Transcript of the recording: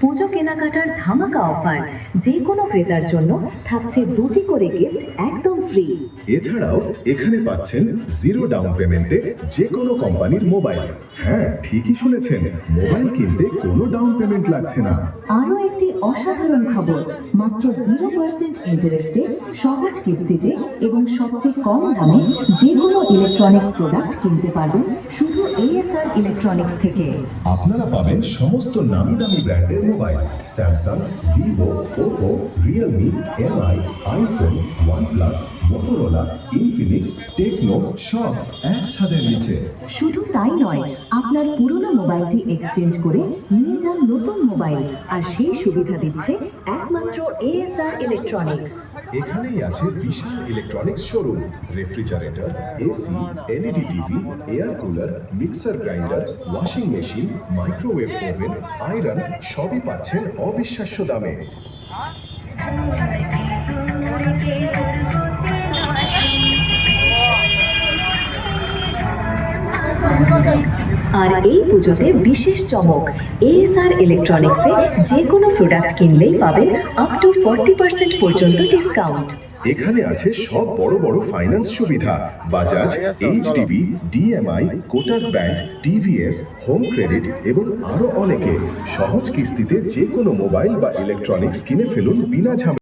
পুজো কেনাকাটার ধামাকা অফার, যে কোনো ক্রেতার জন্য থাকছে 2টি করে গিফট একদম ফ্রি। এছাড়াও এখানে পাচ্ছেন জিরো ডাউন পেমেন্টে যে কোনো কোম্পানির মোবাইল। হ্যাঁ, ঠিকই শুনেছেন, মোবাইল কিনতে কোনো ডাউন পেমেন্ট লাগছে না। আরও একটি অসাধারণ খবর, মাত্র 0% ইন্টারেস্টে সহজ কিস্তিতে এবং সবচেয়ে কম দামে যে কোনো ইলেকট্রনিক্স প্রোডাক্ট কিনতে পারবেন শুধু এএসআর ইলেকট্রনিক্স থেকে। আপনারা পাবেন সমস্ত নামি দামি ব্র্যান্ডের mobile, Samsung, Vivo, Oppo, Realme, Mi, iPhone, OnePlus, Motorola, Infinix, Tecno, সব এক ছাদের নিচে। শুধু তাই নয়, আপনার পুরনো মোবাইলটি এক্সচেঞ্জ করে নিয়ে যান নতুন মোবাইল, আর সেই সুবিধা দিচ্ছে একমাত্র এএসআর ইলেকট্রনিক্স। এখানেই আছে বিশাল electronics showroom, refrigerator, AC, LED TV, air cooler, mixer grinder, washing machine, microwave oven, iron, সবই পাচ্ছেন অবিশ্বাস্য দামে। আর এই পুজোতে বিশেষ চমক, এএসআর ইলেকট্রনিক্সে যে কোনো প্রোডাক্ট কিনলেই পাবেন আপ টু 40% পর্যন্ত ডিসকাউন্ট। এখানে আছে সব বড় বড় ফাইন্যান্স সুবিধা, Bajaj, HDB, DMI, Kotak bank, TVS, home credit এবং আরো অনেকে। সহজ কিস্তিতে যে কোনো মোবাইল বা ইলেকট্রনিক্স কিনে ফেলুন বিনা ঝামেলায়।